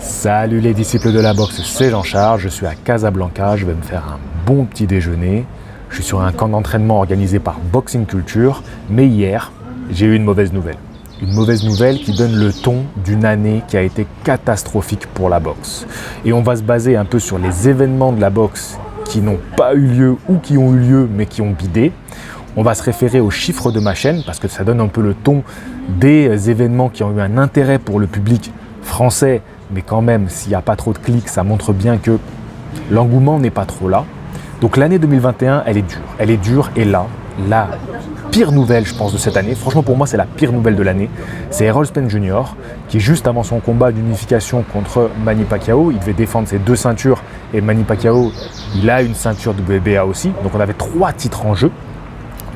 Salut les disciples de la boxe, c'est Jean-Charles, je suis à Casablanca, je vais me faire un bon petit déjeuner. Je suis sur un camp d'entraînement organisé par Boxing Culture, mais hier, j'ai eu une mauvaise nouvelle. Une mauvaise nouvelle qui donne le ton d'une année qui a été catastrophique pour la boxe. Et on va se baser un peu sur les événements de la boxe qui n'ont pas eu lieu ou qui ont eu lieu mais qui ont bidé. On va se référer aux chiffres de ma chaîne parce que ça donne un peu le ton des événements qui ont eu un intérêt pour le public français. Mais quand même, s'il n'y a pas trop de clics, ça montre bien que l'engouement n'est pas trop là. Donc l'année 2021, elle est dure. Elle est dure et là, la pire nouvelle, je pense, de cette année, franchement pour moi, c'est la pire nouvelle de l'année, c'est Errol Spence Jr. qui, juste avant son combat d'unification contre Manny Pacquiao, il devait défendre ses 2 ceintures et Manny Pacquiao, il a une ceinture WBA aussi. Donc on avait 3 titres en jeu.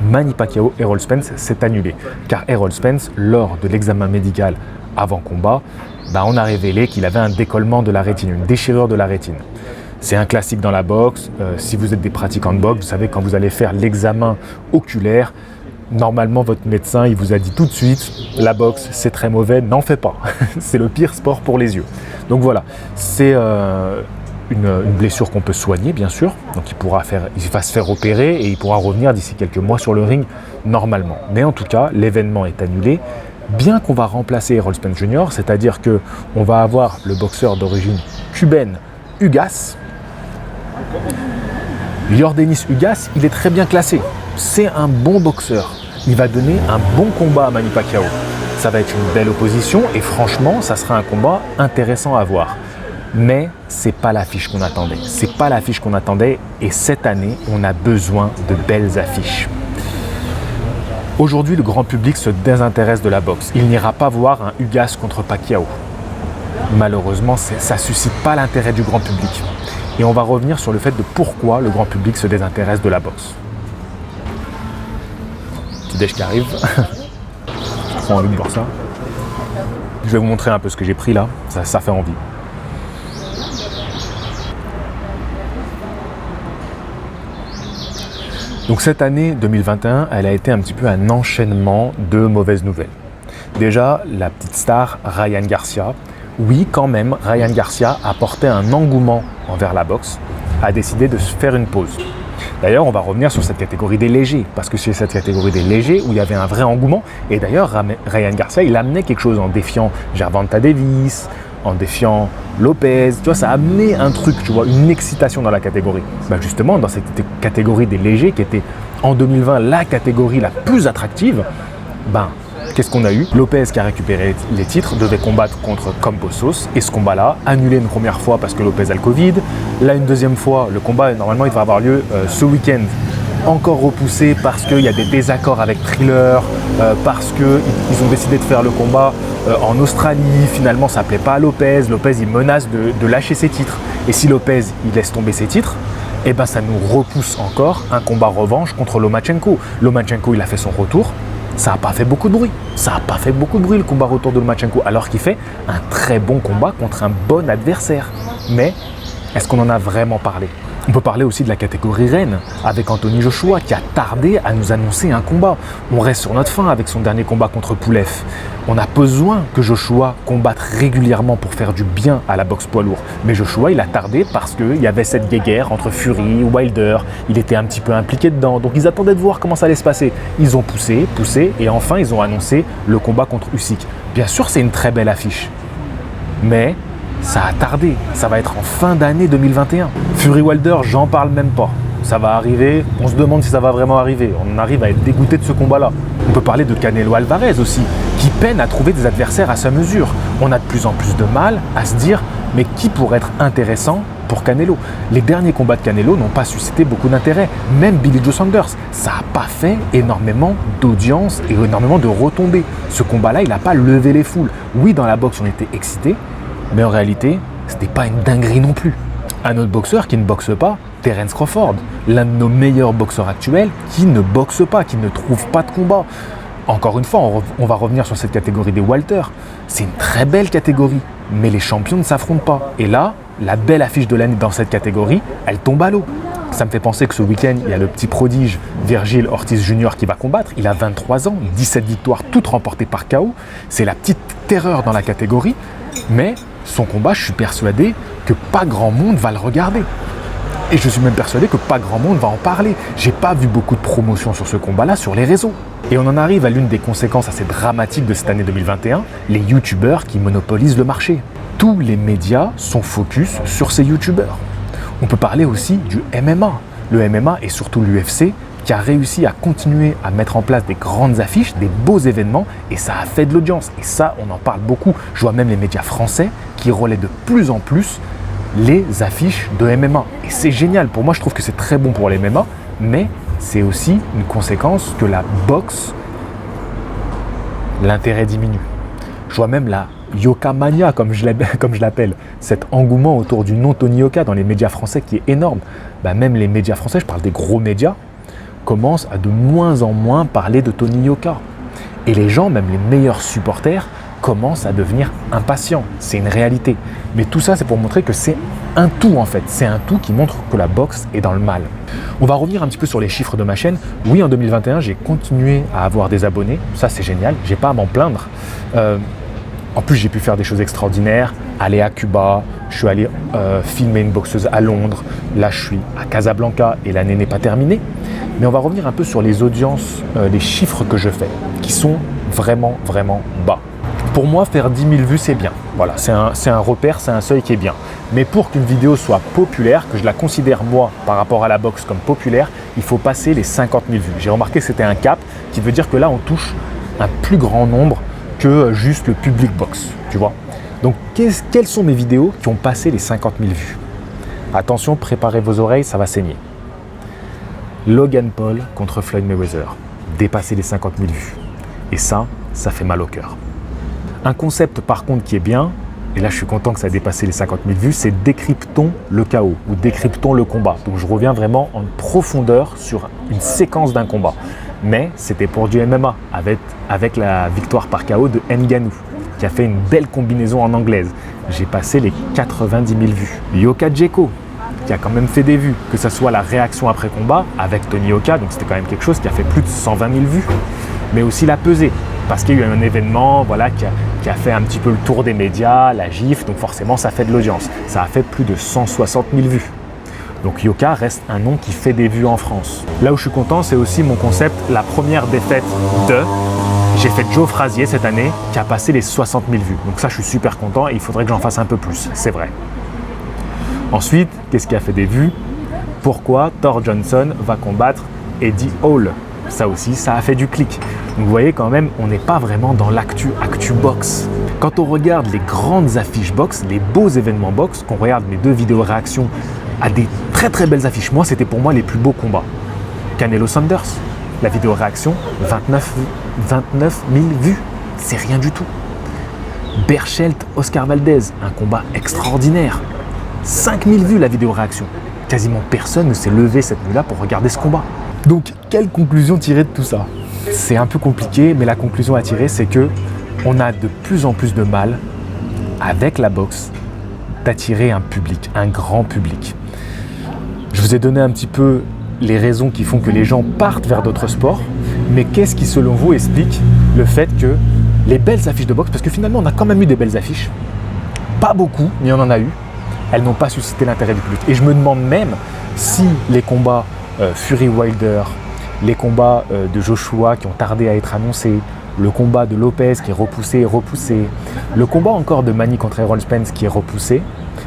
Manny Pacquiao, Errol Spence s'est annulé. Car Errol Spence, lors de l'examen médical avant combat, on a révélé qu'il avait un décollement de la rétine, une déchirure de la rétine. C'est un classique dans la boxe. Si vous êtes des pratiquants de boxe, vous savez quand vous allez faire l'examen oculaire, normalement votre médecin il vous a dit tout de suite la boxe c'est très mauvais, n'en fais pas. C'est le pire sport pour les yeux. Donc voilà, c'est une blessure qu'on peut soigner bien sûr. Donc il va se faire opérer et il pourra revenir d'ici quelques mois sur le ring normalement. Mais en tout cas, l'événement est annulé. Bien qu'on va remplacer Errol Spence Jr., c'est-à-dire qu'on va avoir le boxeur d'origine cubaine Ugas. Yordenis Ugas, il est très bien classé. C'est un bon boxeur. Il va donner un bon combat à Manny Pacquiao. Ça va être une belle opposition et franchement, ça sera un combat intéressant à voir. Mais c'est pas l'affiche qu'on attendait. C'est pas l'affiche qu'on attendait et cette année, on a besoin de belles affiches. Aujourd'hui, le grand public se désintéresse de la boxe. Il n'ira pas voir un Ugas contre Pacquiao. Malheureusement, ça ne suscite pas l'intérêt du grand public. Et on va revenir sur le fait de pourquoi le grand public se désintéresse de la boxe. Petit déj qui arrive. J'ai trop envie de voir ça. Je vais vous montrer un peu ce que j'ai pris là. Ça fait envie. Donc cette année 2021, elle a été un petit peu un enchaînement de mauvaises nouvelles. Déjà, la petite star Ryan Garcia. Oui, quand même, Ryan Garcia a porté un engouement envers la boxe, a décidé de se faire une pause. D'ailleurs, on va revenir sur cette catégorie des légers, parce que c'est cette catégorie des légers où il y avait un vrai engouement. Et d'ailleurs, Ryan Garcia, il amenait quelque chose en défiant Gervonta Davis, en défiant Lopez, tu vois, ça a amené un truc, tu vois, une excitation dans la catégorie. Justement, dans cette catégorie des légers, qui était en 2020 la catégorie la plus attractive, qu'est-ce qu'on a eu? Lopez qui a récupéré les titres devait combattre contre Kambosos et ce combat-là, annulé une première fois parce que Lopez a le Covid. Là, une deuxième fois, le combat, normalement, il va avoir lieu ce week-end. Encore repoussé parce qu'il y a des désaccords avec Thriller, parce qu'ils ont décidé de faire le combat en Australie. Finalement, ça ne plaît pas à Lopez. Lopez, il menace de lâcher ses titres. Et si Lopez, il laisse tomber ses titres, ça nous repousse encore un combat revanche contre Lomachenko. Lomachenko, il a fait son retour. Ça n'a pas fait beaucoup de bruit. Ça n'a pas fait beaucoup de bruit le combat retour de Lomachenko, alors qu'il fait un très bon combat contre un bon adversaire. Mais est-ce qu'on en a vraiment parlé? On peut parler aussi de la catégorie reine avec Anthony Joshua qui a tardé à nous annoncer un combat. On reste sur notre faim avec son dernier combat contre Pulev. On a besoin que Joshua combatte régulièrement pour faire du bien à la boxe poids lourd. Mais Joshua, il a tardé parce qu'il y avait cette guéguerre entre Fury, Wilder. Il était un petit peu impliqué dedans. Donc ils attendaient de voir comment ça allait se passer. Ils ont poussé et enfin ils ont annoncé le combat contre Usyk. Bien sûr, c'est une très belle affiche. Mais ça a tardé, ça va être en fin d'année 2021. Fury Wilder, j'en parle même pas. Ça va arriver, on se demande si ça va vraiment arriver. On arrive à être dégoûté de ce combat-là. On peut parler de Canelo Alvarez aussi, qui peine à trouver des adversaires à sa mesure. On a de plus en plus de mal à se dire, mais qui pourrait être intéressant pour Canelo? Les derniers combats de Canelo n'ont pas suscité beaucoup d'intérêt. Même Billy Joe Saunders, ça n'a pas fait énormément d'audience et énormément de retombées. Ce combat-là, il n'a pas levé les foules. Oui, dans la boxe, on était excités, mais en réalité, c'était pas une dinguerie non plus. Un autre boxeur qui ne boxe pas, Terence Crawford, l'un de nos meilleurs boxeurs actuels qui ne boxe pas, qui ne trouve pas de combat. Encore une fois, on va revenir sur cette catégorie des Walter. C'est une très belle catégorie, mais les champions ne s'affrontent pas. Et là, la belle affiche de l'année dans cette catégorie, elle tombe à l'eau. Ça me fait penser que ce week-end, il y a le petit prodige Virgil Ortiz Jr. qui va combattre. Il a 23 ans, 17 victoires, toutes remportées par KO. C'est la petite terreur dans la catégorie. Mais son combat, je suis persuadé que pas grand monde va le regarder. Et je suis même persuadé que pas grand monde va en parler. J'ai pas vu beaucoup de promotion sur ce combat-là sur les réseaux. Et on en arrive à l'une des conséquences assez dramatiques de cette année 2021, les youtubeurs qui monopolisent le marché. Tous les médias sont focus sur ces youtubeurs. On peut parler aussi du MMA. Le MMA et surtout l'UFC qui a réussi à continuer à mettre en place des grandes affiches, des beaux événements et ça a fait de l'audience. Et ça, on en parle beaucoup. Je vois même les médias français qui relaient de plus en plus les affiches de MMA. Et c'est génial. Pour moi, je trouve que c'est très bon pour les MMA, mais c'est aussi une conséquence que la boxe, l'intérêt diminue. Je vois même la Yoka Mania, comme je l'appelle, cet engouement autour du nom Tony Yoka dans les médias français qui est énorme. Même les médias français, je parle des gros médias, commencent à de moins en moins parler de Tony Yoka. Et les gens, même les meilleurs supporters, commencent à devenir impatients. C'est une réalité. Mais tout ça, c'est pour montrer que c'est un tout en fait. C'est un tout qui montre que la boxe est dans le mal. On va revenir un petit peu sur les chiffres de ma chaîne. Oui, en 2021, j'ai continué à avoir des abonnés. Ça, c'est génial. J'ai pas à m'en plaindre. En plus, j'ai pu faire des choses extraordinaires. Aller à Cuba, je suis allé filmer une boxeuse à Londres. Là, je suis à Casablanca et l'année n'est pas terminée. Mais on va revenir un peu sur les audiences, les chiffres que je fais, qui sont vraiment, vraiment bas. Pour moi, faire 10 000 vues, c'est bien. Voilà, c'est un repère, c'est un seuil qui est bien. Mais pour qu'une vidéo soit populaire, que je la considère moi par rapport à la boxe comme populaire, il faut passer les 50 000 vues. J'ai remarqué que c'était un cap qui veut dire que là, on touche un plus grand nombre que juste le public boxe, tu vois. Donc, quelles sont mes vidéos qui ont passé les 50 000 vues? Attention, préparez vos oreilles, ça va saigner. Logan Paul contre Floyd Mayweather, dépasser les 50 000 vues. Et ça fait mal au cœur. Un concept par contre qui est bien, et là je suis content que ça ait dépassé les 50 000 vues, c'est décryptons le KO ou décryptons le combat. Donc je reviens vraiment en profondeur sur une séquence d'un combat. Mais c'était pour du MMA avec la victoire par KO de Ngannou qui a fait une belle combinaison en anglaise. J'ai passé les 90 000 vues. Yoka Djeko qui a quand même fait des vues, que ce soit la réaction après combat avec Tony Yoka, donc c'était quand même quelque chose qui a fait plus de 120 000 vues, mais aussi la pesée, parce qu'il y a eu un événement qui a fait un petit peu le tour des médias, la gifle, donc forcément ça fait de l'audience. Ça a fait plus de 160 000 vues. Donc Yoka reste un nom qui fait des vues en France. Là où je suis content, c'est aussi mon concept, la première défaite de... J'ai fait Joe Frazier cette année qui a passé les 60 000 vues. Donc ça, je suis super content et il faudrait que j'en fasse un peu plus, c'est vrai. Ensuite, qu'est-ce qui a fait des vues? Pourquoi Thor Johnson va combattre Eddie Hall? Ça aussi, ça a fait du clic. Donc vous voyez quand même, on n'est pas vraiment dans l'actu box. Quand on regarde les grandes affiches box, les beaux événements box, qu'on regarde mes 2 vidéos réactions à des très très belles affiches, moi c'était pour moi les plus beaux combats. Canelo Sanders, la vidéo réaction, 29 000 vues, c'est rien du tout. Berchelt Oscar Valdez, un combat extraordinaire. 5000 vues la vidéo réaction. Quasiment personne ne s'est levé cette nuit-là pour regarder ce combat. Donc, quelle conclusion tirer de tout ça? C'est un peu compliqué, mais la conclusion à tirer, c'est que on a de plus en plus de mal, avec la boxe, d'attirer un public, un grand public. Je vous ai donné un petit peu les raisons qui font que les gens partent vers d'autres sports, mais qu'est-ce qui, selon vous, explique le fait que les belles affiches de boxe, parce que finalement, on a quand même eu des belles affiches, pas beaucoup, mais on en a eu, elles n'ont pas suscité l'intérêt du public. Et je me demande même si les combats Fury Wilder, les combats de Joshua qui ont tardé à être annoncés, le combat de Lopez qui est repoussé, le combat encore de Manny contre Errol Spence qui est repoussé,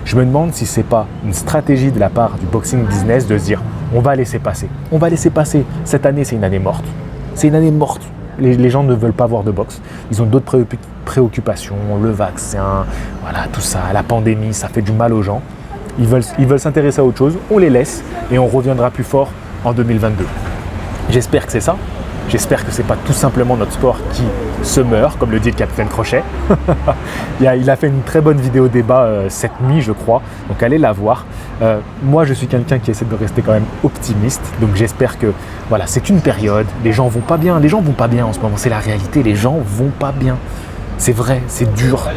je me demande si c'est pas une stratégie de la part du boxing business de se dire on va laisser passer. On va laisser passer. Cette année, c'est une année morte. C'est une année morte. Les gens ne veulent pas voir de boxe. Ils ont d'autres préoccupations, le vaccin, voilà, tout ça, la pandémie, ça fait du mal aux gens. Ils veulent s'intéresser à autre chose, on les laisse et on reviendra plus fort en 2022. J'espère que c'est ça. J'espère que c'est pas tout simplement notre sport qui se meurt, comme le dit le capitaine Crochet. Il a fait une très bonne vidéo débat cette nuit, je crois, donc allez la voir. Moi, je suis quelqu'un qui essaie de rester quand même optimiste, donc j'espère que voilà, c'est une période, les gens vont pas bien en ce moment, c'est la réalité, les gens vont pas bien. C'est vrai, c'est dur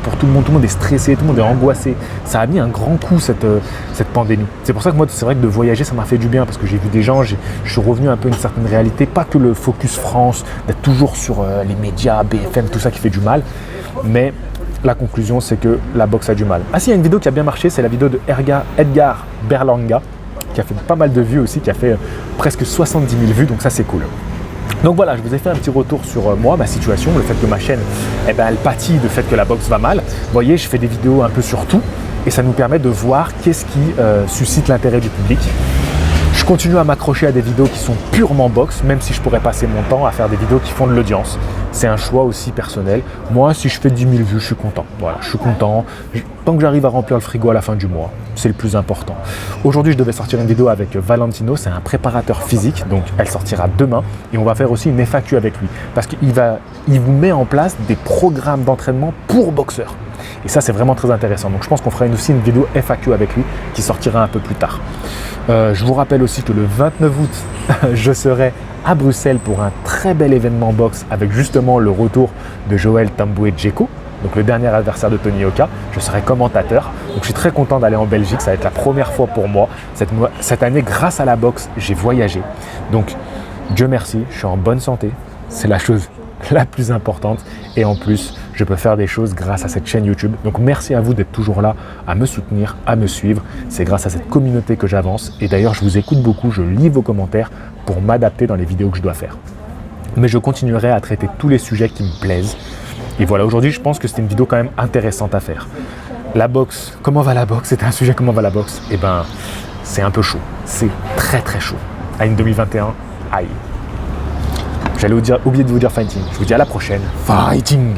pour tout le monde est stressé, tout le monde est angoissé. Ça a mis un grand coup cette pandémie. C'est pour ça que moi, c'est vrai que de voyager, ça m'a fait du bien parce que j'ai vu des gens, je suis revenu un peu à une certaine réalité, pas que le focus France, d'être toujours sur les médias, BFM, tout ça qui fait du mal, mais la conclusion, c'est que la boxe a du mal. Ah si, il y a une vidéo qui a bien marché, c'est la vidéo de Edgar Berlanga, qui a fait pas mal de vues aussi, qui a fait presque 70 000 vues, donc ça c'est cool. Donc voilà, je vous ai fait un petit retour sur moi, ma situation, le fait que ma chaîne, elle pâtit du fait que la boxe va mal. Vous voyez, je fais des vidéos un peu sur tout et ça nous permet de voir qu'est-ce qui suscite l'intérêt du public. Je continue à m'accrocher à des vidéos qui sont purement boxe, même si je pourrais passer mon temps à faire des vidéos qui font de l'audience. C'est un choix aussi personnel. Moi, si je fais 10 000 vues, je suis content. Voilà, je suis content. Tant que j'arrive à remplir le frigo à la fin du mois, c'est le plus important. Aujourd'hui, je devais sortir une vidéo avec Valentino, c'est un préparateur physique, donc elle sortira demain. Et on va faire aussi une FAQ avec lui, parce qu'il vous met en place des programmes d'entraînement pour boxeurs. Et ça, c'est vraiment très intéressant. Donc je pense qu'on fera aussi une vidéo FAQ avec lui qui sortira un peu plus tard. Je vous rappelle aussi que le 29 août, je serai à Bruxelles pour un très bel événement boxe avec justement le retour de Joël Tamboué-Djeko, donc le dernier adversaire de Tony Yoka. Je serai commentateur. Donc je suis très content d'aller en Belgique. Ça va être la première fois pour moi. Cette année, grâce à la boxe, j'ai voyagé. Donc Dieu merci, je suis en bonne santé. C'est la chose la plus importante. Et en plus, je peux faire des choses grâce à cette chaîne YouTube. Donc merci à vous d'être toujours là, à me soutenir, à me suivre. C'est grâce à cette communauté que j'avance. Et d'ailleurs, je vous écoute beaucoup, je lis vos commentaires pour m'adapter dans les vidéos que je dois faire. Mais je continuerai à traiter tous les sujets qui me plaisent. Et voilà, aujourd'hui, je pense que c'était une vidéo quand même intéressante à faire. La boxe, comment va la boxe? C'était un sujet, comment va la boxe? Eh ben, c'est un peu chaud. C'est très très chaud. À une 2021, aïe. J'allais oublier de vous dire fighting. Je vous dis à la prochaine. Fighting!